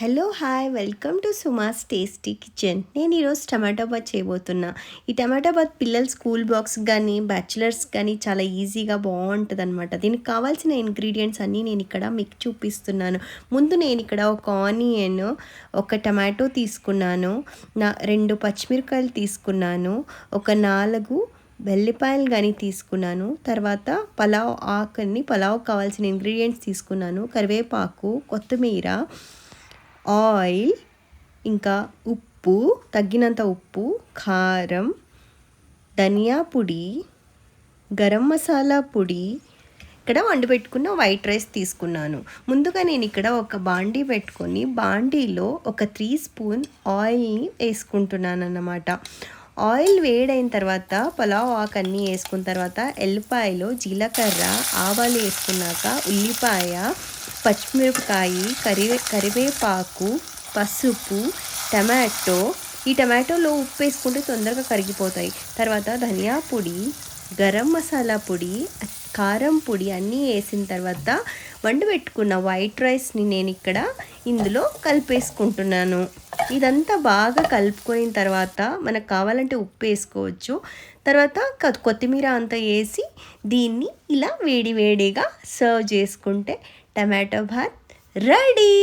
Hello hi welcome to సుమాస్ tasty kitchen. నేను ఈరోజు tomato bath చేయబోతున్నా. ఈ టమాటో బాత్ పిల్లల స్కూల్ బాక్స్ కానీ బ్యాచిలర్స్ కానీ చాలా ఈజీగా బాగుంటుంది అనమాట. దీనికి కావాల్సిన ఇంగ్రీడియంట్స్ అన్నీ నేను ఇక్కడ మీకు చూపిస్తున్నాను. ముందు నేను ఇక్కడ ఒక ఆనియన్, ఒక టమాటో తీసుకున్నాను, 2 పచ్చిమిరకాయలు తీసుకున్నాను, ఒక 4 వెల్లిపాయలు కానీ తీసుకున్నాను. తర్వాత పలావ్ ఆకుని, పలావ్ కావాల్సిన ఇంగ్రీడియంట్స్ తీసుకున్నాను. కరివేపాకు, కొత్తిమీర, ఆయిల్, ఇంకా ఉప్పు, తగినంత ఉప్పు, కారం, ధనియా పొడి, గరం మసాలా పొడి, ఇక్కడ వండి పెట్టుకున్న వైట్ రైస్ తీసుకున్నాను. ముందుగా నేను ఇక్కడ ఒక బాండీ పెట్టుకొని బాండీలో ఒక 3 స్పూన్ ఆయిల్ని వేసుకుంటున్నాను అన్నమాట. ఆయిల్ వేడైన తర్వాత పలావ్ ఆకు అన్నీ వేసుకున్న తర్వాత ఎల్లిపాయలు, జీలకర్ర, ఆవాలు వేసుకున్నాక ఉల్లిపాయ, పచ్చిమిరపకాయ, కరివేపాకు, పసుపు, టమాటో. ఈ టమాటోలో ఉప్పు వేసుకుంటే తొందరగా కరిగిపోతాయి. తర్వాత ధనియా పొడి, గరం మసాలా పొడి, కారం పొడి అన్నీ వేసిన తర్వాత వండి పెట్టుకున్న వైట్ రైస్ని నేను ఇక్కడ ఇందులో కలిపేసుకుంటున్నాను. ఇదంతా బాగా కలుపుకున్న తర్వాత మనకు కావాలంటే ఉప్పు వేసుకోవచ్చు. తర్వాత కొత్తిమీర అంతా వేసి దీన్ని ఇలా వేడివేడిగా సర్వ్ చేసుకుంటే టమాటో బాత్ రెడీ.